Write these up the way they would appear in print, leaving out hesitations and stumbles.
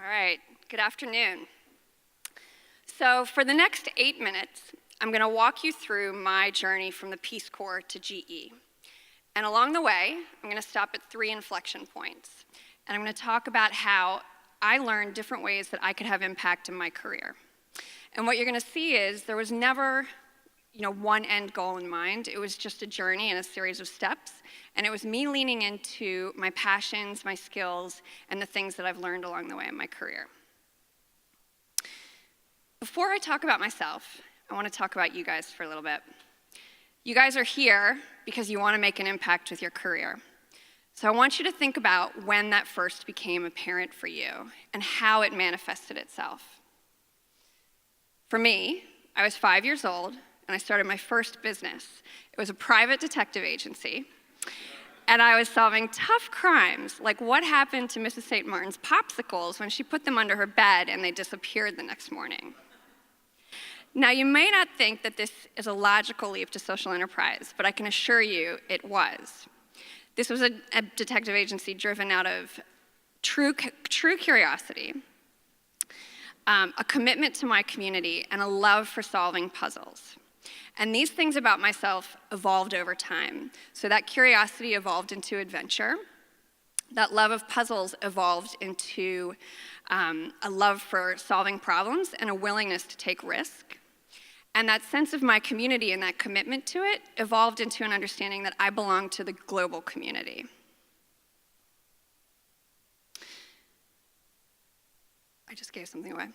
right, good afternoon. So for the next 8 minutes, I'm going to walk you through my journey from the Peace Corps to GE. And along the way, I'm going to stop at 3 inflection points. And I'm going to talk about how I learned different ways that I could have impact in my career. And what you're going to see is there was never one end goal in mind. It was just a journey and a series of steps. And it was me leaning into my passions, my skills, and the things that I've learned along the way in my career. Before I talk about myself, I want to talk about you guys for a little bit. You guys are here because you want to make an impact with your career. So I want you to think about when that first became apparent for you and how it manifested itself. For me, I was 5 years old, and I started my first business. It was a private detective agency, and I was solving tough crimes, like what happened to Mrs. St. Martin's popsicles when she put them under her bed and they disappeared the next morning. Now, you may not think that this is a logical leap to social enterprise, but I can assure you it was. This was a detective agency driven out of true curiosity, a commitment to my community, and a love for solving puzzles. And these things about myself evolved over time. So that curiosity evolved into adventure. That love of puzzles evolved into a love for solving problems and a willingness to take risk. And that sense of my community and that commitment to it evolved into an understanding that I belong to the global community. I just gave something away.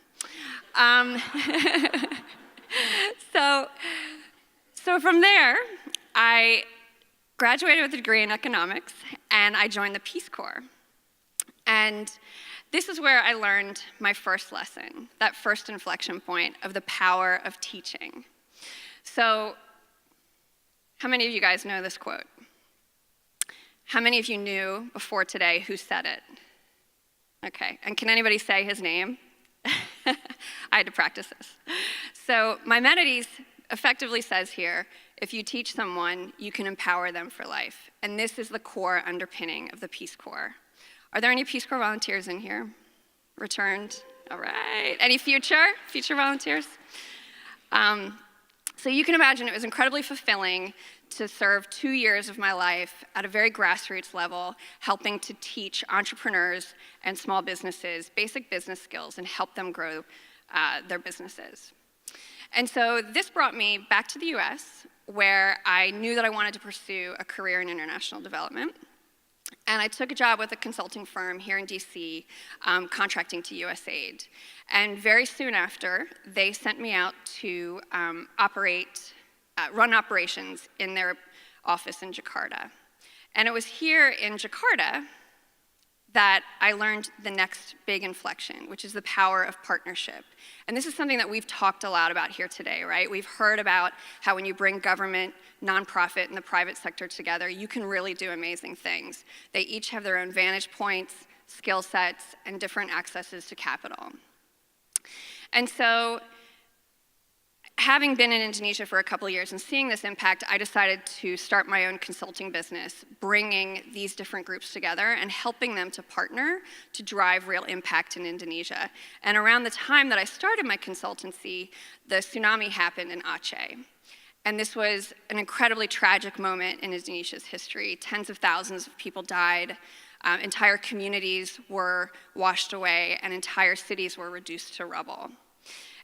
So from there, I graduated with a degree in economics, and I joined the Peace Corps. And this is where I learned my first lesson, that first inflection point of the power of teaching. So how many of you guys know this quote? How many of you knew before today who said it? Okay, and can anybody say his name? I had to practice this. So Maimonides effectively says here, if you teach someone, you can empower them for life. And this is the core underpinning of the Peace Corps. Are there any Peace Corps volunteers in here? Returned? All right. Any future volunteers? So you can imagine it was incredibly fulfilling to serve 2 years of my life at a very grassroots level, helping to teach entrepreneurs and small businesses basic business skills and help them grow their businesses. And so this brought me back to the US, where I knew that I wanted to pursue a career in international development. And I took a job with a consulting firm here in DC, contracting to USAID. And very soon after, they sent me out to run operations in their office in Jakarta. And it was here in Jakarta that I learned the next big inflection, which is the power of partnership. And this is something that we've talked a lot about here today, right? We've heard about how when you bring government, nonprofit, and the private sector together, you can really do amazing things. They each have their own vantage points, skill sets, and different accesses to capital. And so, having been in Indonesia for a couple of years and seeing this impact, I decided to start my own consulting business, bringing these different groups together and helping them to partner to drive real impact in Indonesia. And around the time that I started my consultancy, the tsunami happened in Aceh. And this was an incredibly tragic moment in Indonesia's history. Tens of thousands of people died, entire communities were washed away, and entire cities were reduced to rubble.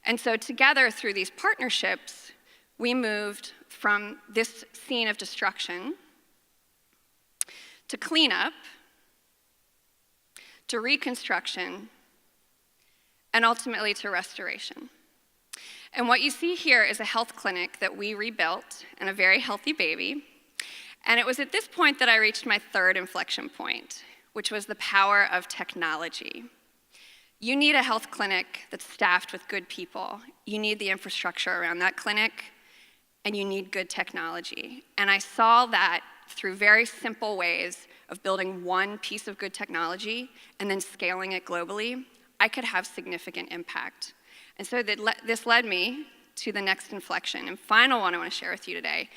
And so together, through these partnerships, we moved from this scene of destruction to cleanup, to reconstruction, and ultimately to restoration. And what you see here is a health clinic that we rebuilt and a very healthy baby. And it was at this point that I reached my third inflection point, which was the power of technology. You need a health clinic that's staffed with good people. You need the infrastructure around that clinic, and you need good technology. And I saw that through very simple ways of building one piece of good technology and then scaling it globally, I could have significant impact. And so this led me to the next inflection and final one I want to share with you today,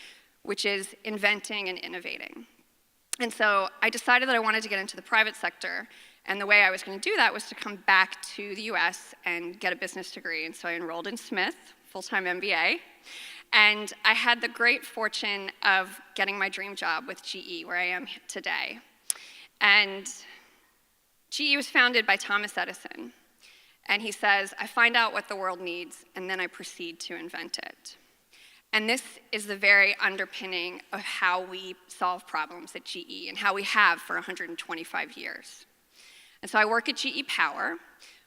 which is inventing and innovating. And so I decided that I wanted to get into the private sector And the way I was going to do that was to come back to the US and get a business degree. And so I enrolled in Smith, full-time MBA. And I had the great fortune of getting my dream job with GE, where I am today. And GE was founded by Thomas Edison. And he says, I find out what the world needs, and then I proceed to invent it. And this is the very underpinning of how we solve problems at GE and how we have for 125 years. And so I work at GE Power.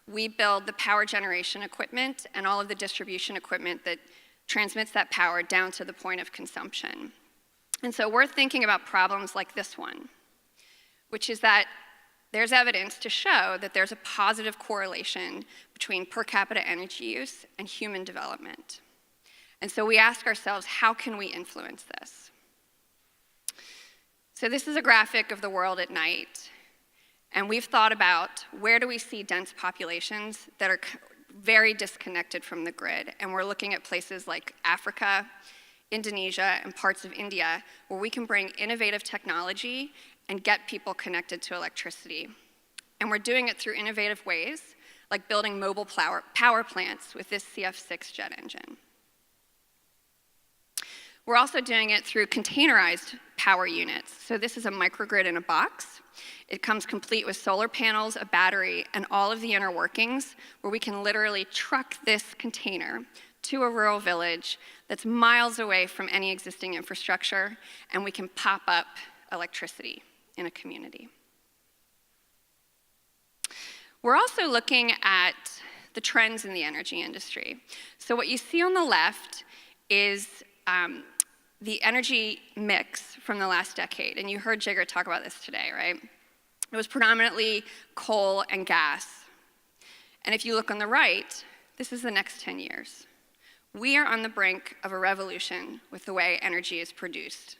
We build the power generation equipment and all of the distribution equipment that transmits that power down to the point of consumption. And so we're thinking about problems like this one, which is that there's evidence to show that there's a positive correlation between per capita energy use and human development. And so we ask ourselves, how can we influence this? So this is a graphic of the world at night. And we've thought about where do we see dense populations that are very disconnected from the grid. And we're looking at places like Africa, Indonesia, and parts of India where we can bring innovative technology and get people connected to electricity. And we're doing it through innovative ways, like building mobile power plants with this CF6 jet engine. We're also doing it through containerized power units. So this is a microgrid in a box. It comes complete with solar panels, a battery, and all of the inner workings, where we can literally truck this container to a rural village that's miles away from any existing infrastructure, and we can pop up electricity in a community. We're also looking at the trends in the energy industry. So what you see on the left is the energy mix from the last decade, and you heard Jigar talk about this today, right? It was predominantly coal and gas. And if you look on the right, this is the next 10 years. We are on the brink of a revolution with the way energy is produced.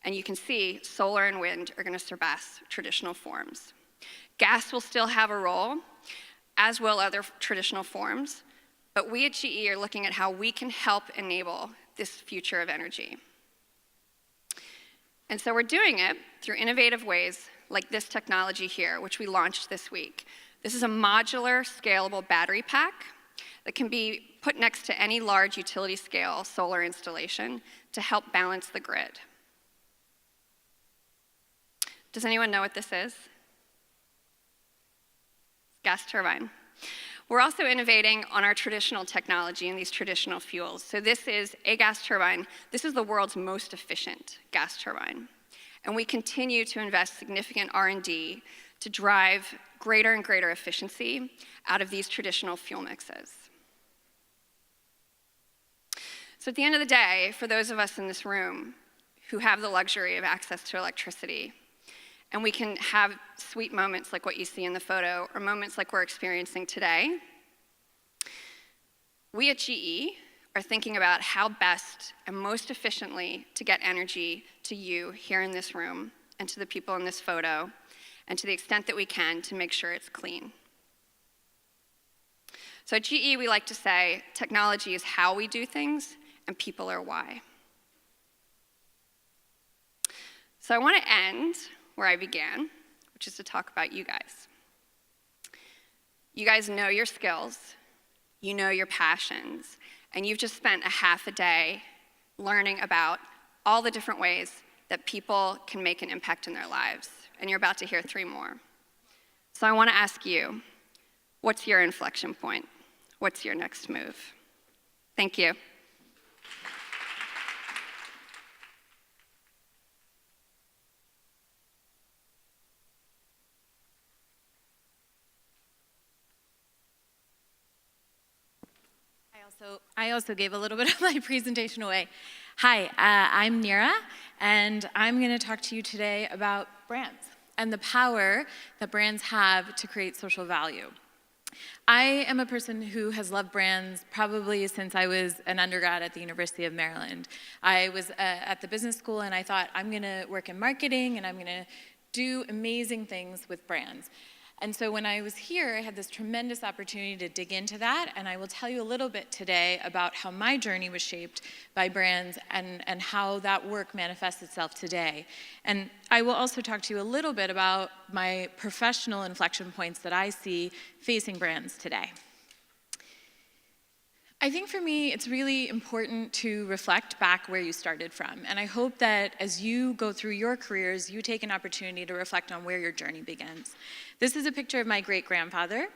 And you can see solar and wind are going to surpass traditional forms. Gas will still have a role, as will other traditional forms, but we at GE are looking at how we can help enable this future of energy. And so we're doing it through innovative ways like this technology here, which we launched this week. This is a modular, scalable battery pack that can be put next to any large utility scale solar installation to help balance the grid. Does anyone know what this is? Gas turbine. We're also innovating on our traditional technology and these traditional fuels. So this is a gas turbine. This is the world's most efficient gas turbine. And we continue to invest significant R&D to drive greater and greater efficiency out of these traditional fuel mixes. So at the end of the day, for those of us in this room who have the luxury of access to electricity, and we can have sweet moments like what you see in the photo, or moments like we're experiencing today, we at GE are thinking about how best and most efficiently to get energy to you here in this room, and to the people in this photo, and to the extent that we can to make sure it's clean. So at GE, we like to say, technology is how we do things, and people are why. So I want to end where I began, which is to talk about you guys. You guys know your skills, you know your passions, and you've just spent a half a day learning about all the different ways that people can make an impact in their lives, and you're about to hear 3 more. So I want to ask you, what's your inflection point? What's your next move? Thank you. I also gave a little bit of my presentation away. Hi, I'm Nira, and I'm going to talk to you today about brands and the power that brands have to create social value. I am a person who has loved brands probably since I was an undergrad at the University of Maryland. I was at the business school, and I thought, I'm going to work in marketing, and I'm going to do amazing things with brands. And so when I was here, I had this tremendous opportunity to dig into that, and I will tell you a little bit today about how my journey was shaped by brands and how that work manifests itself today. And I will also talk to you a little bit about my professional inflection points that I see facing brands today. I think for me, it's really important to reflect back where you started from. And I hope that as you go through your careers, you take an opportunity to reflect on where your journey begins. This is a picture of my great-grandfather,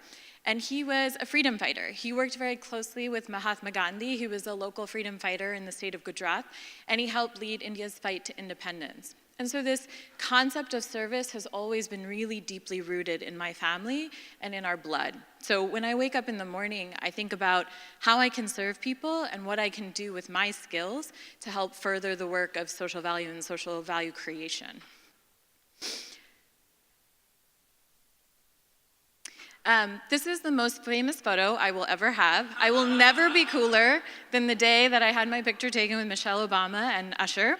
and he was a freedom fighter. He worked very closely with Mahatma Gandhi, who was a local freedom fighter in the state of Gujarat, and he helped lead India's fight to independence. And so this concept of service has always been really deeply rooted in my family and in our blood. So when I wake up in the morning, I think about how I can serve people and what I can do with my skills to help further the work of social value and social value creation. This is the most famous photo I will ever have. I will never be cooler than the day that I had my picture taken with Michelle Obama and Usher.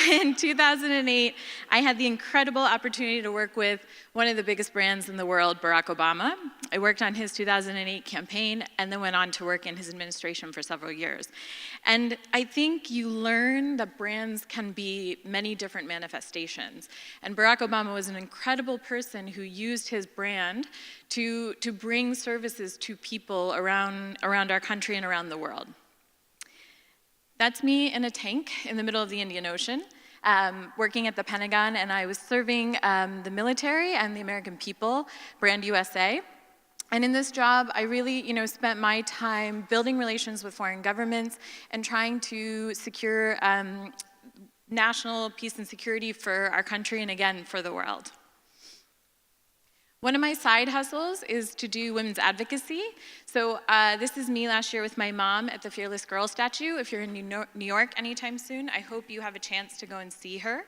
In 2008, I had the incredible opportunity to work with one of the biggest brands in the world, Barack Obama. I worked on his 2008 campaign and then went on to work in his administration for several years. And I think you learn that brands can be many different manifestations. And Barack Obama was an incredible person who used his brand to bring services to people around our country and around the world. That's me in a tank in the middle of the Indian Ocean, working at the Pentagon, and I was serving the military and the American people, Brand USA. And in this job, I really, spent my time building relations with foreign governments and trying to secure national peace and security for our country and, again, for the world. One of my side hustles is to do women's advocacy. So this is me last year with my mom at the Fearless Girl statue. If you're in New York anytime soon, I hope you have a chance to go and see her.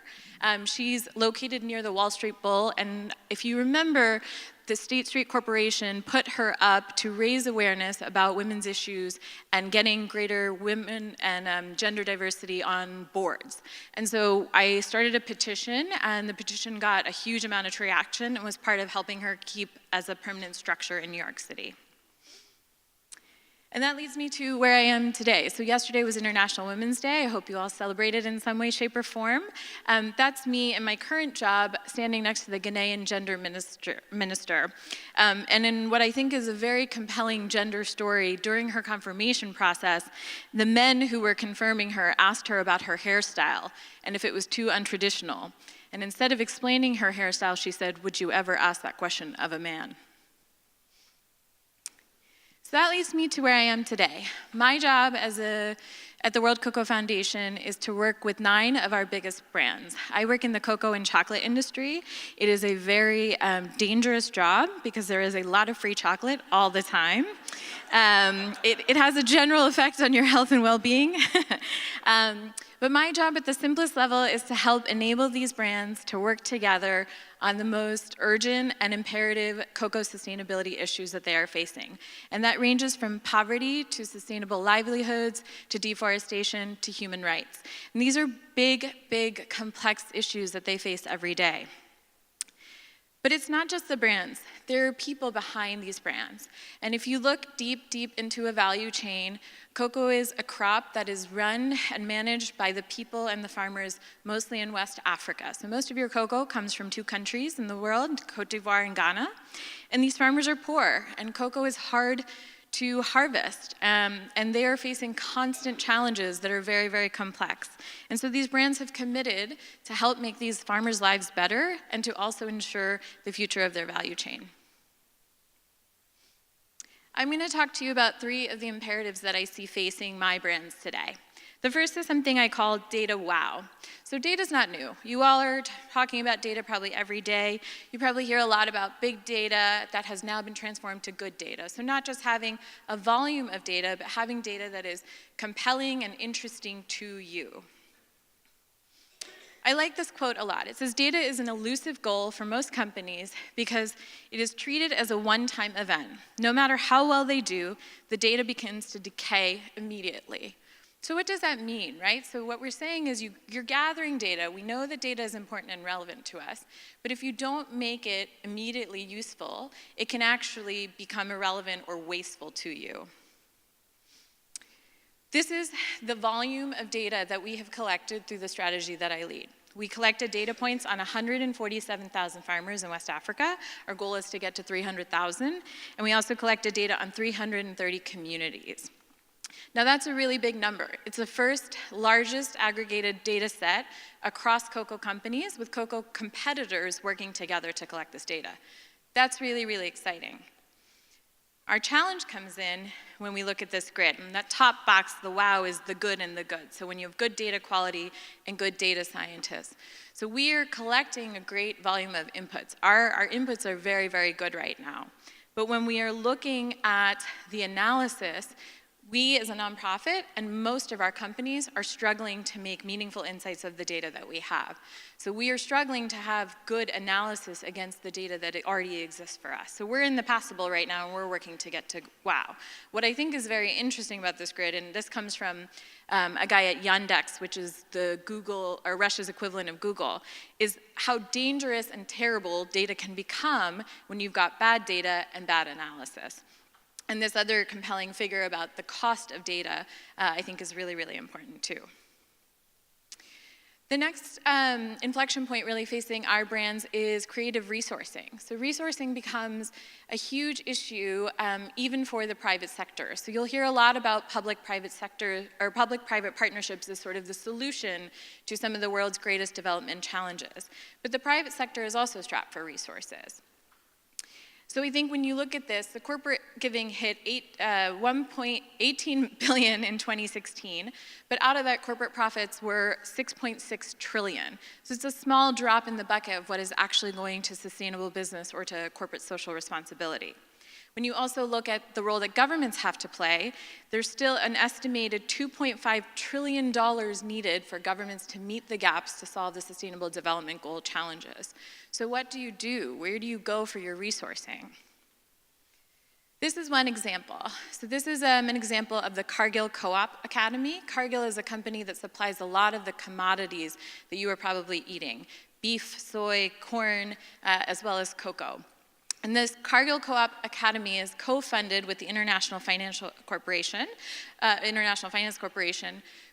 She's located near the Wall Street Bull, and if you remember, the State Street Corporation put her up to raise awareness about women's issues and getting greater women and gender diversity on boards. And so I started a petition, and the petition got a huge amount of reaction and was part of helping her keep as a permanent structure in New York City. And that leads me to where I am today. So yesterday was International Women's Day. I hope you all celebrated in some way, shape, or form. That's me in my current job standing next to the Ghanaian gender minister. And in what I think is a very compelling gender story, during her confirmation process, the men who were confirming her asked her about her hairstyle and if it was too untraditional. And instead of explaining her hairstyle, she said, "Would you ever ask that question of a man?" So that leads me to where I am today. My job at the World Cocoa Foundation is to work with 9 of our biggest brands. I work in the cocoa and chocolate industry. It is a very dangerous job because there is a lot of free chocolate all the time. It has a general effect on your health and well-being. But my job at the simplest level is to help enable these brands to work together on the most urgent and imperative cocoa sustainability issues that they are facing. And that ranges from poverty to sustainable livelihoods to deforestation to human rights. And these are big, big, complex issues that they face every day. But it's not just the brands. There are people behind these brands. And if you look deep, deep into a value chain, cocoa is a crop that is run and managed by the people and the farmers, mostly in West Africa. So most of your cocoa comes from 2 countries in the world, Cote d'Ivoire and Ghana. And these farmers are poor, and cocoa is hard to harvest, and they are facing constant challenges that are very, very complex. And so these brands have committed to help make these farmers' lives better and to also ensure the future of their value chain. I'm going to talk to you about 3 of the imperatives that I see facing my brands today. The first is something I call data wow. So data's not new. You all are talking about data probably every day. You probably hear a lot about big data that has now been transformed to good data. So not just having a volume of data, but having data that is compelling and interesting to you. I like this quote a lot. It says, "Data is an elusive goal for most companies because it is treated as a one-time event. No matter how well they do, the data begins to decay immediately." So what does that mean, right? So what we're saying is you're gathering data. We know that data is important and relevant to us, but if you don't make it immediately useful, it can actually become irrelevant or wasteful to you. This is the volume of data that we have collected through the strategy that I lead. We collected data points on 147,000 farmers in West Africa. Our goal is to get to 300,000. And we also collected data on 330 communities. Now that's a really big number. It's the first largest aggregated data set across cocoa companies with cocoa competitors working together to collect this data. That's really, really exciting. Our challenge comes in when we look at this grid. And that top box, the wow, is the good and the good. So when you have good data quality and good data scientists. So we are collecting a great volume of inputs. Our inputs are very, very good right now. But when we are looking at the analysis, we as a nonprofit and most of our companies are struggling to make meaningful insights of the data that we have. So we are struggling to have good analysis against the data that already exists for us. So we're in the passable right now and we're working to get to wow. What I think is very interesting about this grid, and this comes from a guy at Yandex, which is the Google, or Russia's equivalent of Google, is how dangerous and terrible data can become when you've got bad data and bad analysis. And this other compelling figure about the cost of data, I think is really, really important too. The next inflection point really facing our brands is creative resourcing. So resourcing becomes a huge issue even for the private sector. So you'll hear a lot about public-private sector, or public-private partnerships as sort of the solution to some of the world's greatest development challenges. But the private sector is also strapped for resources. So we think when you look at this, the corporate giving hit $1.18 billion in 2016, but out of that, corporate profits were $6.6 trillion. So it's a small drop in the bucket of what is actually going to sustainable business or to corporate social responsibility. When you also look at the role that governments have to play, there's still an estimated $2.5 trillion needed for governments to meet the gaps to solve the Sustainable Development Goal challenges. So what do you do? Where do you go for your resourcing? This is one example. So this is an example of the Cargill Co-op Academy. Cargill is a company that supplies a lot of the commodities that you are probably eating: beef, soy, corn, as well as cocoa. And this Cargill Co-op Academy is co-funded with the International Finance Corporation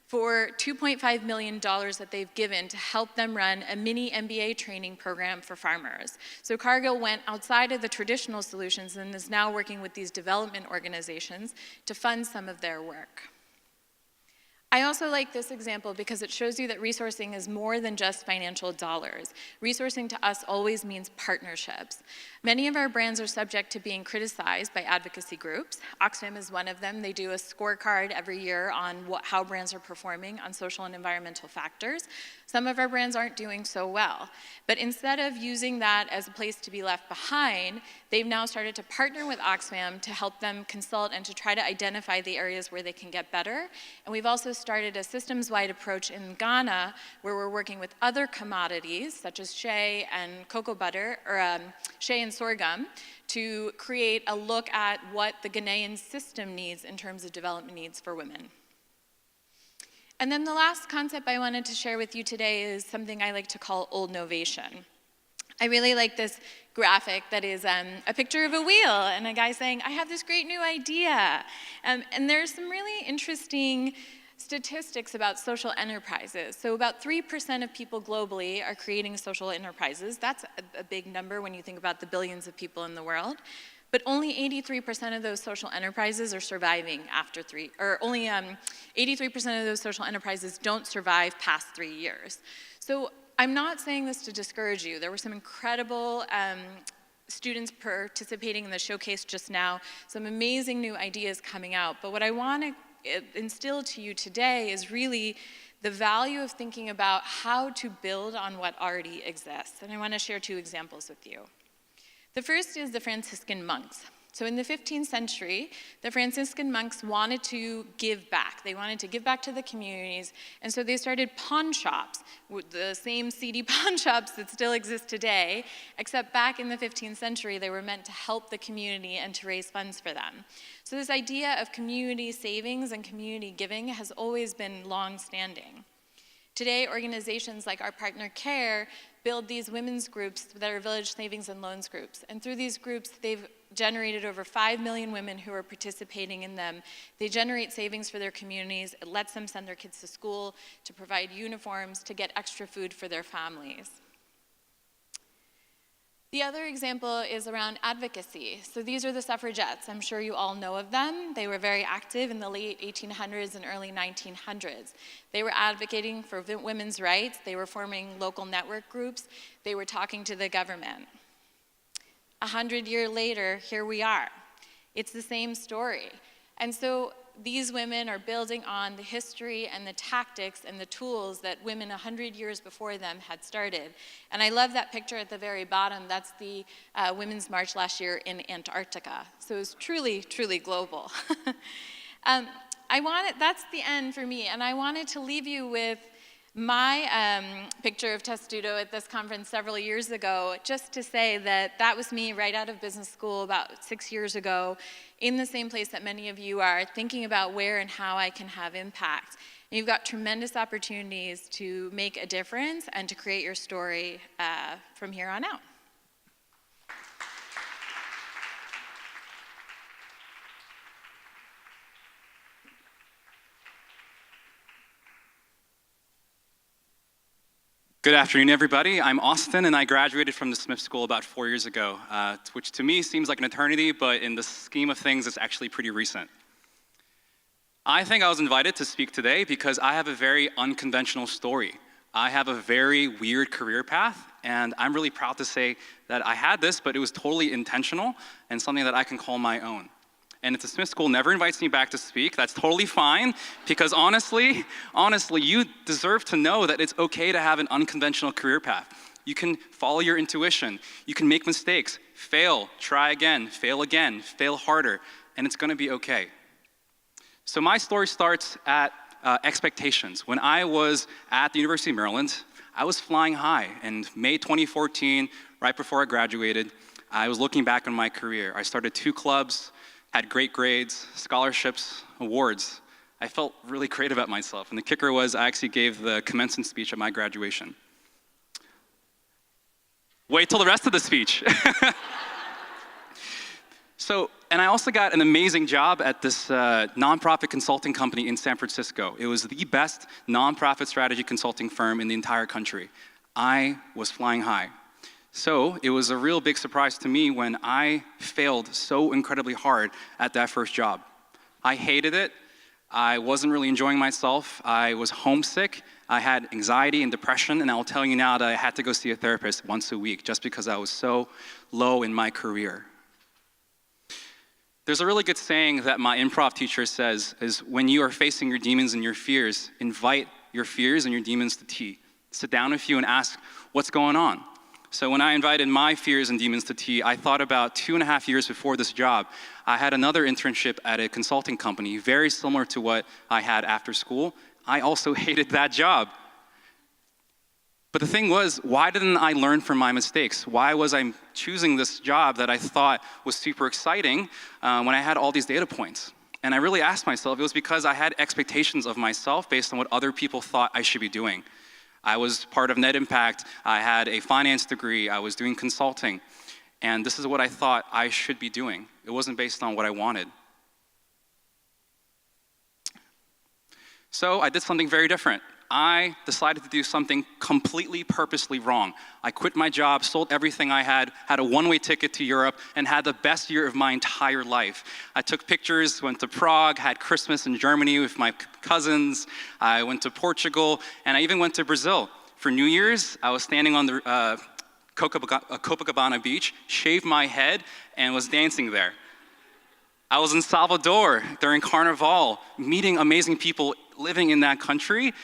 for $2.5 million that they've given to help them run a mini MBA training program for farmers. So Cargill went outside of the traditional solutions and is now working with these development organizations to fund some of their work. I also like this example because it shows you that resourcing is more than just financial dollars. Resourcing to us always means partnerships. Many of our brands are subject to being criticized by advocacy groups. Oxfam is one of them. They do a scorecard every year on how brands are performing on social and environmental factors. Some of our brands aren't doing so well. But instead of using that as a place to be left behind, they've now started to partner with Oxfam to help them consult and to try to identify the areas where they can get better. And we've also started a systems-wide approach in Ghana where we're working with other commodities such as shea and cocoa butter, or shea and sorghum, to create a look at what the Ghanaian system needs in terms of development needs for women. And then the last concept I wanted to share with you today is something I like to call old novation. I really like this graphic that is a picture of a wheel and a guy saying, I have this great new idea. And there's some really interesting statistics about social enterprises. So about 3% of people globally are creating social enterprises. That's a big number when you think about the billions of people in the world. But only 83% of those social enterprises are surviving after only 83% of those social enterprises don't survive past 3 years. So I'm not saying this to discourage you. There were some incredible students participating in the showcase just now, some amazing new ideas coming out. But what I want to instill to you today is really the value of thinking about how to build on what already exists. And I want to share 2 examples with you. The first is the Franciscan monks. So in the 15th century, the Franciscan monks wanted to give back. They wanted to give back to the communities, and so they started pawn shops, the same seedy pawn shops that still exist today, except back in the 15th century, they were meant to help the community and to raise funds for them. So this idea of community savings and community giving has always been long-standing. Today, organizations like our partner CARE build these women's groups that are village savings and loans groups. And through these groups, they've generated over 5 million women who are participating in them. They generate savings for their communities. It lets them send their kids to school, to provide uniforms, to get extra food for their families. The other example is around advocacy. So these are the suffragettes. I'm sure you all know of them. They were very active in the late 1800s and early 1900s. They were advocating for women's rights. They were forming local network groups. They were talking to the government. 100 years later, here we are. It's the same story. And so these women are building on the history and the tactics and the tools that women 100 years before them had started. And I love that picture at the very bottom. That's the Women's March last year in Antarctica. So it was truly, truly global. That's the end for me, and I wanted to leave you with my picture of Testudo at this conference several years ago, just to say that that was me right out of business school about 6 years ago, in the same place that many of you are, thinking about where and how I can have impact. And you've got tremendous opportunities to make a difference and to create your story from here on out. Good afternoon, everybody. I'm Austin, and I graduated from the Smith School about 4 years ago, which to me seems like an eternity, but in the scheme of things, it's actually pretty recent. I think I was invited to speak today because I have a very unconventional story. I have a very weird career path, and I'm really proud to say that I had this, but it was totally intentional and something that I can call my own. And if the Smith School never invites me back to speak, that's totally fine, because honestly, you deserve to know that it's okay to have an unconventional career path. You can follow your intuition. You can make mistakes, fail, try again, fail harder, and it's gonna be okay. So my story starts at expectations. When I was at the University of Maryland, I was flying high. In May 2014, right before I graduated, I was looking back on my career. I started 2 clubs, had great grades, scholarships, awards. I felt really great about myself. And the kicker was I actually gave the commencement speech at my graduation. Wait till the rest of the speech. And I also got an amazing job at this nonprofit consulting company in San Francisco. It was the best nonprofit strategy consulting firm in the entire country. I was flying high. So it was a real big surprise to me when I failed so incredibly hard at that first job. I hated it. I wasn't really enjoying myself. I was homesick. I had anxiety and depression, and I'll tell you now that I had to go see a therapist once a week just because I was so low in my career. There's a really good saying that my improv teacher says is when you are facing your demons and your fears, invite your fears and your demons to tea. Sit down with you and ask, what's going on? So when I invited my fears and demons to tea, I thought about 2.5 years before this job, I had another internship at a consulting company, very similar to what I had after school. I also hated that job. But the thing was, why didn't I learn from my mistakes? Why was I choosing this job that I thought was super exciting when I had all these data points? And I really asked myself, it was because I had expectations of myself based on what other people thought I should be doing. I was part of Net Impact, I had a finance degree, I was doing consulting, and this is what I thought I should be doing. It wasn't based on what I wanted. So I did something very different. I decided to do something completely purposely wrong. I quit my job, sold everything I had a one-way ticket to Europe, and had the best year of my entire life. I took pictures, went to Prague, had Christmas in Germany with my cousins. I went to Portugal, and I even went to Brazil. For New Year's, I was standing on the Copacabana beach, shaved my head, and was dancing there. I was in Salvador during Carnival, meeting amazing people living in that country.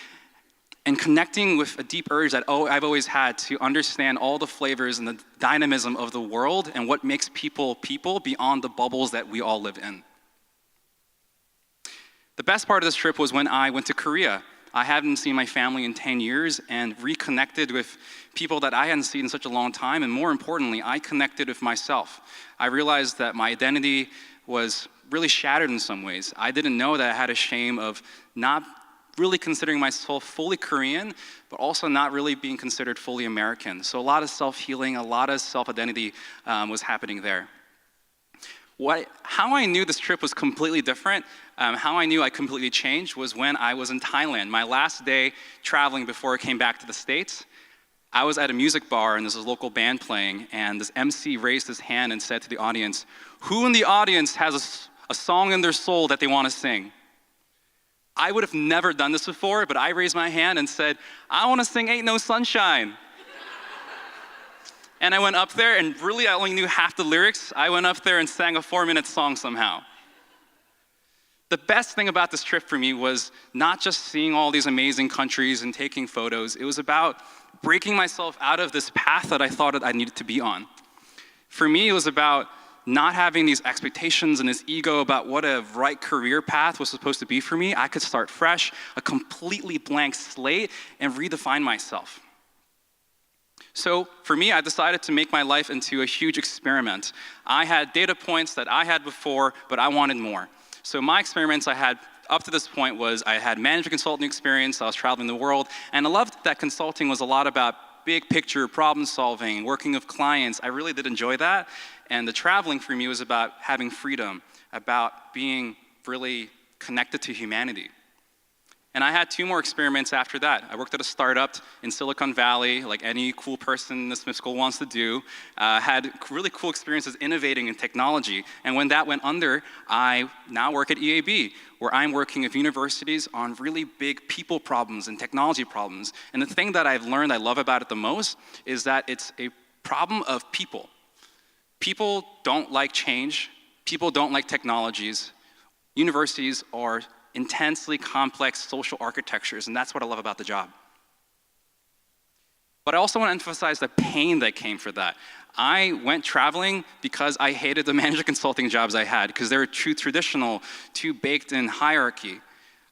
and connecting with a deep urge that I've always had to understand all the flavors and the dynamism of the world and what makes people people beyond the bubbles that we all live in. The best part of this trip was when I went to Korea. I hadn't seen my family in 10 years and reconnected with people that I hadn't seen in such a long time, and more importantly, I connected with myself. I realized that my identity was really shattered in some ways. I didn't know that I had a shame of not really considering myself fully Korean, but also not really being considered fully American. So a lot of self-healing, a lot of self-identity was happening there. How I knew this trip was completely different, how I knew I completely changed was when I was in Thailand. My last day traveling before I came back to the States, I was at a music bar and there's a local band playing, and this MC raised his hand and said to the audience, "Who in the audience has a song in their soul that they want to sing?" I would have never done this before, but I raised my hand and said, "I want to sing Ain't No Sunshine." And I went up there, and really I only knew half the lyrics. I went up there and sang a 4-minute song somehow. The best thing about this trip for me was not just seeing all these amazing countries and taking photos. It was about breaking myself out of this path that I thought that I needed to be on. For me, it was about not having these expectations and this ego about what a right career path was supposed to be for me. I could start fresh, a completely blank slate, and redefine myself. So for me, I decided to make my life into a huge experiment. I had data points that I had before, but I wanted more. So my experiments I had up to this point was I had management consulting experience, I was traveling the world, and I loved that consulting was a lot about big picture problem solving, working with clients. I really did enjoy that. And the traveling for me was about having freedom, about being really connected to humanity. And I had 2 more experiments after that. I worked at a startup in Silicon Valley, like any cool person in the Smith School wants to do. Had really cool experiences innovating in technology. And when that went under, I now work at EAB, where I'm working with universities on really big people problems and technology problems. And the thing that I've learned I love about it the most is that it's a problem of people. People don't like change. People don't like technologies. Universities are intensely complex social architectures, and that's what I love about the job. But I also want to emphasize the pain that came for that. I went traveling because I hated the management consulting jobs I had, because they were too traditional, too baked in hierarchy.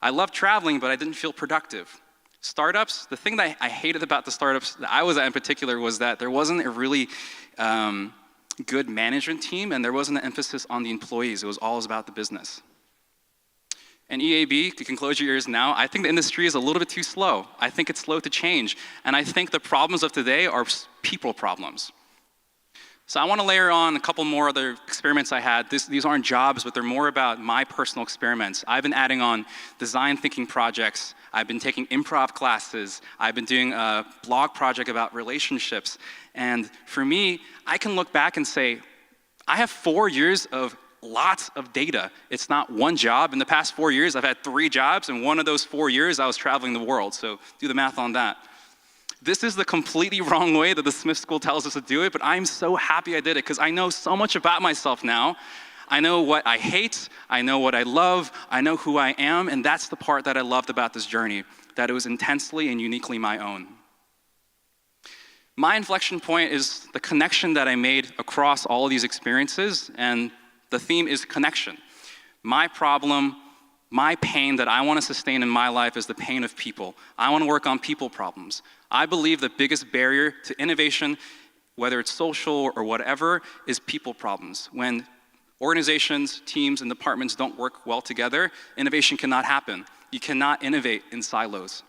I loved traveling, but I didn't feel productive. Startups, the thing that I hated about the startups that I was at in particular was that there wasn't a really good management team, and there wasn't an emphasis on the employees. It was all about the business. And EAB, you can close your ears now, I think the industry is a little bit too slow. I think it's slow to change. And I think the problems of today are people problems. So I want to layer on a couple more other experiments I had. These aren't jobs, but they're more about my personal experiments. I've been adding on design thinking projects. I've been taking improv classes. I've been doing a blog project about relationships. And for me, I can look back and say, I have 4 years of lots of data. It's not one job. In the past 4 years, I've had 3 jobs, and one of those 4 years, I was traveling the world. So do the math on that. This is the completely wrong way that the Smith School tells us to do it, but I'm so happy I did it because I know so much about myself now. I know what I hate, I know what I love, I know who I am, and that's the part that I loved about this journey, that it was intensely and uniquely my own. My inflection point is the connection that I made across all of these experiences, and the theme is connection. My problem, my pain that I want to sustain in my life is the pain of people. I want to work on people problems. I believe the biggest barrier to innovation, whether it's social or whatever, is people problems. When organizations, teams, and departments don't work well together, innovation cannot happen. You cannot innovate in silos.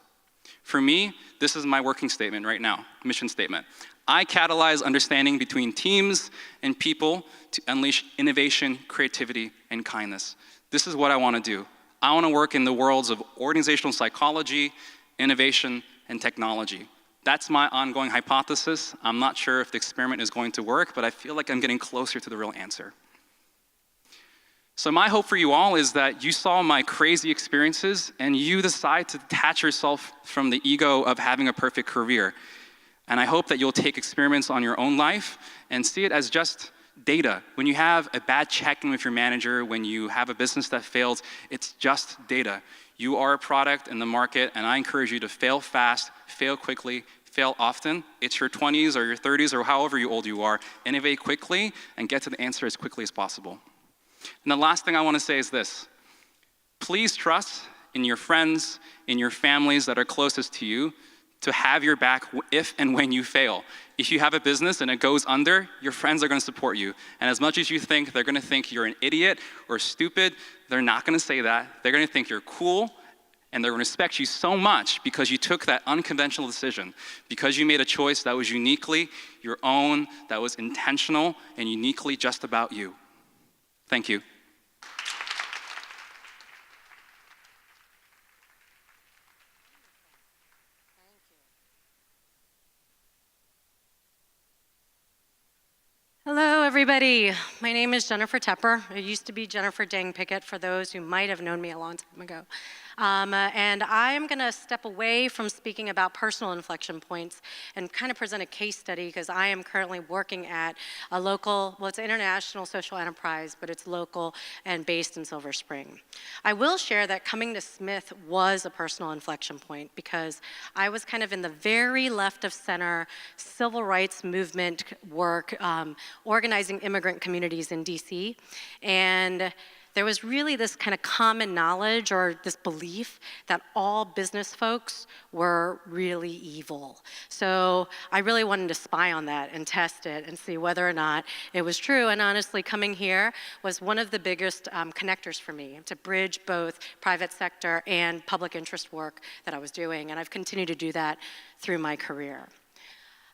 For me, this is my working statement right now, mission statement. I catalyze understanding between teams and people to unleash innovation, creativity, and kindness. This is what I want to do. I want to work in the worlds of organizational psychology, innovation, and technology. That's my ongoing hypothesis. I'm not sure if the experiment is going to work, but I feel like I'm getting closer to the real answer. So my hope for you all is that you saw my crazy experiences and you decide to detach yourself from the ego of having a perfect career. And I hope that you'll take experiments on your own life and see it as just data. When you have a bad check-in with your manager, when you have a business that fails, it's just data. You are a product in the market, and I encourage you to fail fast, fail quickly, fail often. It's your 20s or your 30s or however old you are. Innovate quickly and get to the answer as quickly as possible. And the last thing I want to say is this. Please trust in your friends, in your families that are closest to you to have your back if and when you fail. If you have a business and it goes under, your friends are going to support you. And as much as you think they're going to think you're an idiot or stupid, they're not going to say that. They're going to think you're cool, and they're going to respect you so much because you took that unconventional decision, because you made a choice that was uniquely your own, that was intentional and uniquely just about you. Thank you. Hello, everybody. My name is Jennifer Tepper. It used to be Jennifer Dang Pickett for those who might have known me a long time ago. And I'm going to step away from speaking about personal inflection points and kind of present a case study because I am currently working at a local, well, it's an international social enterprise, but it's local and based in Silver Spring. I will share that coming to Smith was a personal inflection point because I was kind of in the very left of center civil rights movement work, organizing immigrant communities in DC. And there was really this kind of common knowledge or this belief that all business folks were really evil. So I really wanted to spy on that and test it and see whether or not it was true. And honestly, coming here was one of the biggest connectors for me to bridge both private sector and public interest work that I was doing. And I've continued to do that through my career.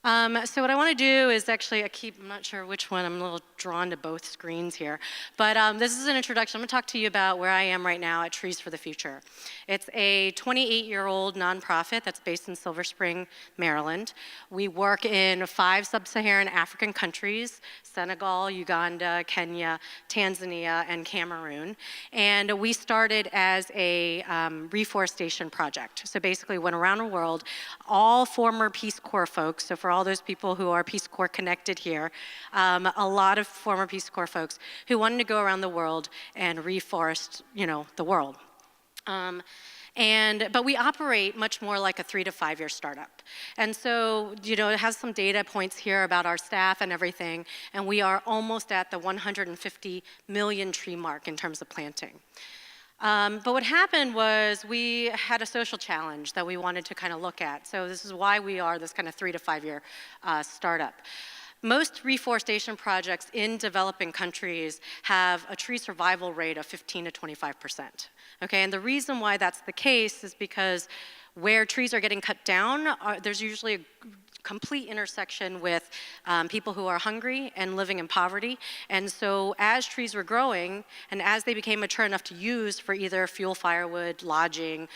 So what I want to do is actually, I'm not sure which one, I'm a little drawn to both screens here, but this is an introduction. I'm going to talk to you about where I am right now at Trees for the Future. It's a 28-year-old nonprofit that's based in Silver Spring, Maryland. We work in 5 sub-Saharan African countries, Senegal, Uganda, Kenya, Tanzania, and Cameroon. And we started as a reforestation project. So basically went around the world, all former Peace Corps folks, so for all those people who are Peace Corps connected here, a lot of former Peace Corps folks who wanted to go around the world and reforest, the world. But we operate much more like a 3 to 5 year startup. And so, it has some data points here about our staff and everything, and we are almost at the 150 million tree mark in terms of planting. But what happened was we had a social challenge that we wanted to kind of look at. So this is why we are this kind of 3 to 5 year startup. Most reforestation projects in developing countries have a tree survival rate of 15 to 25%. Okay, and the reason why that's the case is because where trees are getting cut down, there's usually a complete intersection with people who are hungry and living in poverty. And so as trees were growing and as they became mature enough to use for either fuel, firewood, lodging,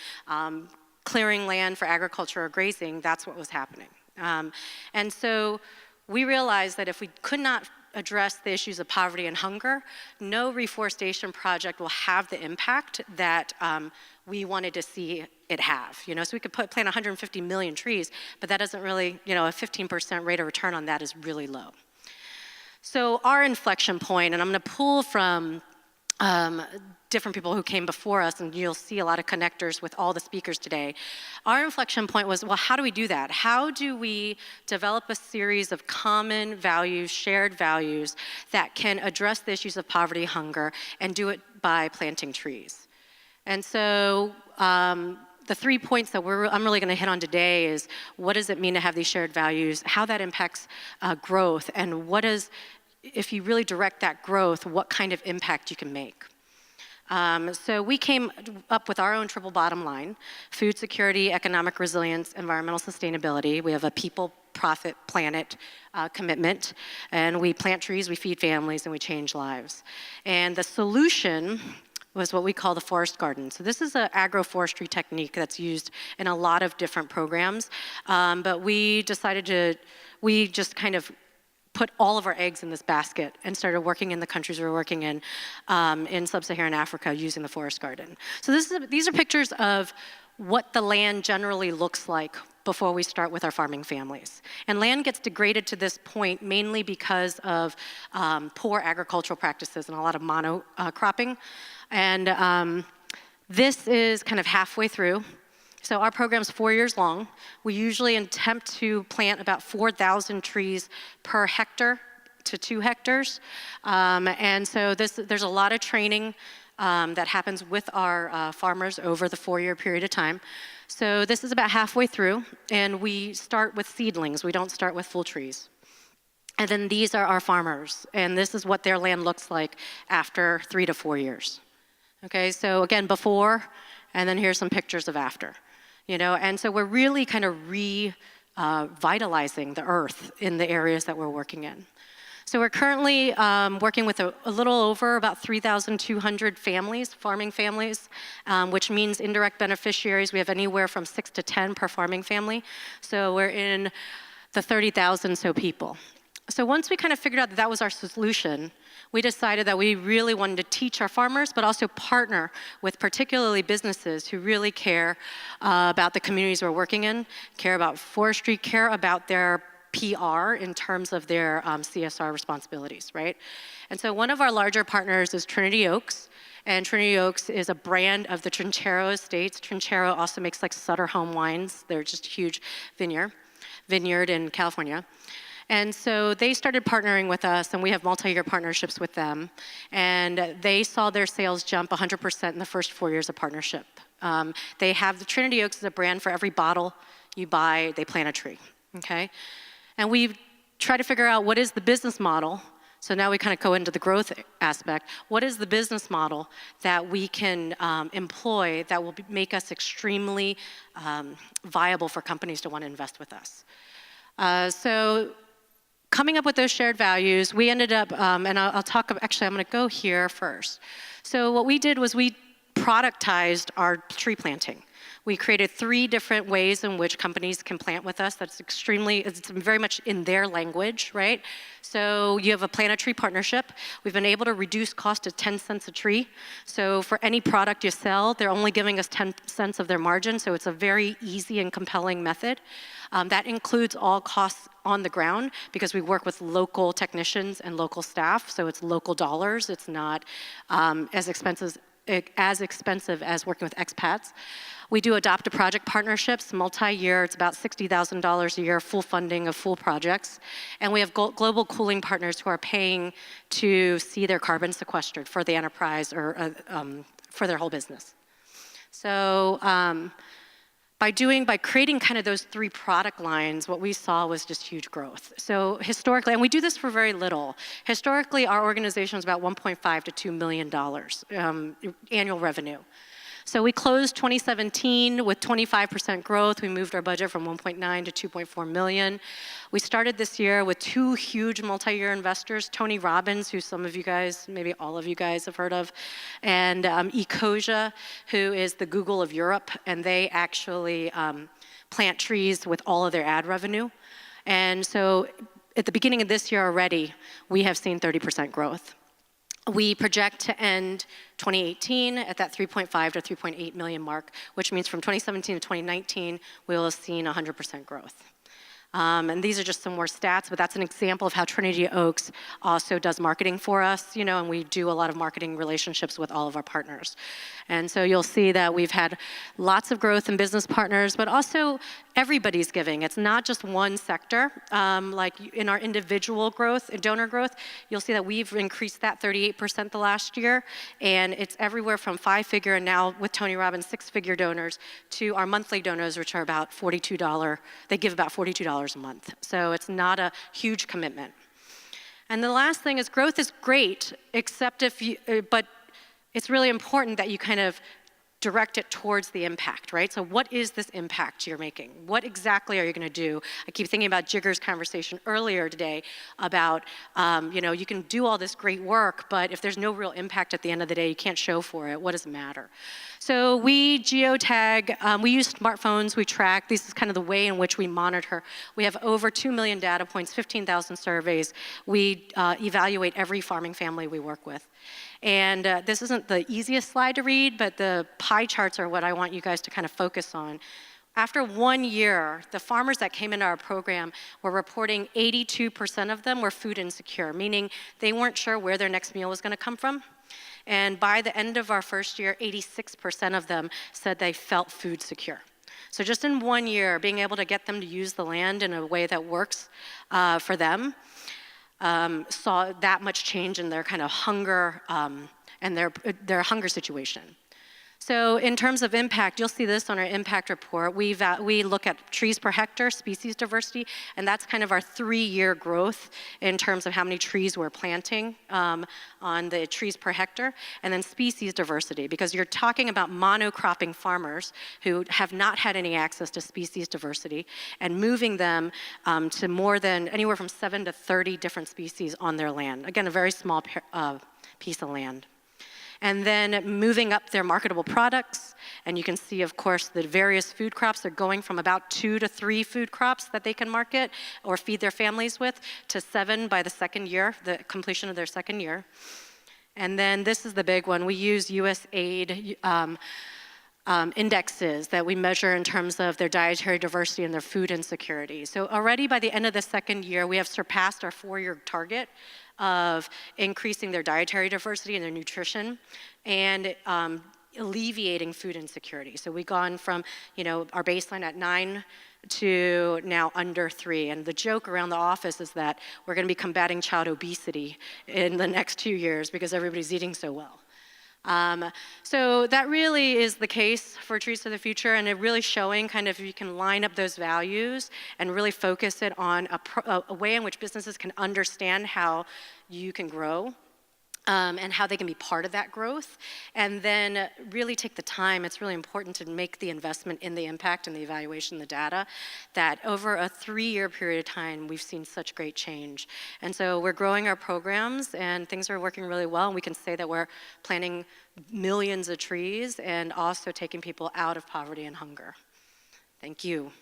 clearing land for agriculture or grazing, that's what was happening. And so we realized that if we could not address the issues of poverty and hunger, no reforestation project will have the impact that we wanted to see it have. So we could plant 150 million trees, but that doesn't really, a 15% rate of return on that is really low. So our inflection point, and I'm going to pull from different people who came before us, and you'll see a lot of connectors with all the speakers today. Our inflection point was, well, how do we do that? How do we develop a series of common values, shared values, that can address the issues of poverty, hunger, and do it by planting trees? And so the 3 points that I'm really going to hit on today is what does it mean to have these shared values, how that impacts growth, and if you really direct that growth, what kind of impact you can make. So we came up with our own triple bottom line: food security, economic resilience, environmental sustainability. We have a people, profit, planet commitment, and we plant trees, we feed families, and we change lives. And the solution was what we call the forest garden. So this is an agroforestry technique that's used in a lot of different programs, but we just kind of put all of our eggs in this basket and started working in the countries we were working in sub-Saharan Africa using the forest garden. So these are pictures of what the land generally looks like before we start with our farming families. And land gets degraded to this point mainly because of poor agricultural practices and a lot of monocropping. And this is kind of halfway through. So our program's 4 years long. We usually attempt to plant about 4,000 trees per hectare to 2 hectares. And so there's a lot of training that happens with our farmers over the 4-year period of time. So this is about halfway through, and we start with seedlings. We don't start with full trees. And then these are our farmers, and this is what their land looks like after 3 to 4 years. Okay, so again, before, and then here's some pictures of after. You know, and so we're really kind of revitalizing the earth in the areas that we're working in. So we're currently working with a little over about 3,200 families, farming families, which means indirect beneficiaries. We have anywhere from 6 to 10 per farming family. So we're in the 30,000 so people. So once we kind of figured out that that was our solution, we decided that we really wanted to teach our farmers, but also partner with particularly businesses who really care about the communities we're working in, care about forestry, care about their PR in terms of their CSR responsibilities, right? And so one of our larger partners is Trinity Oaks, and Trinity Oaks is a brand of the Trinchero estates. Trinchero also makes like Sutter Home wines. They're just a huge vineyard in California. And so they started partnering with us, and we have multi-year partnerships with them. And they saw their sales jump 100% in the first 4 years of partnership. They have the Trinity Oaks as a brand. For every bottle you buy, they plant a tree, okay? And we try to figure out what is the business model. So now we kind of go into the growth aspect. What is the business model that we can employ that will make us extremely viable for companies to want to invest with us? So coming up with those shared values, we ended up, and I'll talk, actually I'm gonna go here first. So what we did was we productized our tree planting. We created 3 different ways in which companies can plant with us. That's it's very much in their language, right? So you have a plant a tree partnership. We've been able to reduce cost to 10 cents a tree. So for any product you sell, they're only giving us 10 cents of their margin, so it's a very easy and compelling method. That includes all costs on the ground because we work with local technicians and local staff, so it's local dollars. It's not as expensive as working with expats. We do adopt-to-project partnerships, multi-year. It's about $60,000 a year, full funding of full projects. And we have global cooling partners who are paying to see their carbon sequestered for the enterprise or for their whole business. So by creating kind of those 3 product lines, what we saw was just huge growth. So historically, and we do this for very little. Historically, our organization was about $1.5 to $2 million annual revenue. So we closed 2017 with 25% growth. We moved our budget from 1.9 to 2.4 million. We started this year with 2 huge multi-year investors, Tony Robbins, who some of you guys, maybe all of you guys have heard of, and Ecosia, who is the Google of Europe, and they actually plant trees with all of their ad revenue. And so at the beginning of this year already, we have seen 30% growth. We project to end 2018 at that 3.5 to 3.8 million mark, which means from 2017 to 2019, we will have seen 100% growth. And these are just some more stats, but that's an example of how Trinity Oaks also does marketing for us, you know, and we do a lot of marketing relationships with all of our partners. And so you'll see that we've had lots of growth in business partners, but also everybody's giving. It's not just one sector. Like in our individual growth, donor growth, you'll see that we've increased that 38% the last year, and it's everywhere from 5-figure and now with Tony Robbins 6-figure donors to our monthly donors, which are about $42. They give about $42 a month. So it's not a huge commitment. And the last thing is growth is great, except but it's really important that you kind of direct it towards the impact, right? So what is this impact you're making? What exactly are you gonna do? I keep thinking about Jigger's conversation earlier today about, you know, you can do all this great work, but if there's no real impact at the end of the day, you can't show for it. What does it matter? So we geotag, we use smartphones, we track. This is kind of the way in which we monitor. We have over 2 million data points, 15,000 surveys. We evaluate every farming family we work with. And this isn't the easiest slide to read, but the pie charts are what I want you guys to kind of focus on. After 1 year, the farmers that came into our program were reporting 82% of them were food insecure, meaning they weren't sure where their next meal was going to come from. And by the end of our first year, 86% of them said they felt food secure. So just in 1 year, being able to get them to use the land in a way that works for them, saw that much change in their kind of hunger and their hunger situation. So in terms of impact, you'll see this on our impact report. We look at trees per hectare, species diversity, and that's kind of our 3-year growth in terms of how many trees we're planting on the trees per hectare, and then species diversity, because you're talking about monocropping farmers who have not had any access to species diversity, and moving them to more than anywhere from 7 to 30 different species on their land. Again, a very small piece of land. And then moving up their marketable products, and you can see, of course, the various food crops. They're going from about 2 to 3 food crops that they can market or feed their families with to 7 by the second year, the completion of their second year. And then this is the big one. We use USAID indexes that we measure in terms of their dietary diversity and their food insecurity. So already by the end of the second year, we have surpassed our 4-year target of increasing their dietary diversity and their nutrition and alleviating food insecurity. So we've gone from, our baseline at 9 to now under 3. And the joke around the office is that we're going to be combating child obesity in the next 2 years because everybody's eating so well. So that really is the case for Trees to the Future, and it really showing kind of if you can line up those values and really focus it on a way in which businesses can understand how you can grow and how they can be part of that growth, and then really take the time. It's really important to make the investment in the impact and the evaluation, the data, that over a 3-year period of time, we've seen such great change. And so we're growing our programs, and things are working really well, and we can say that we're planting millions of trees and also taking people out of poverty and hunger. Thank you.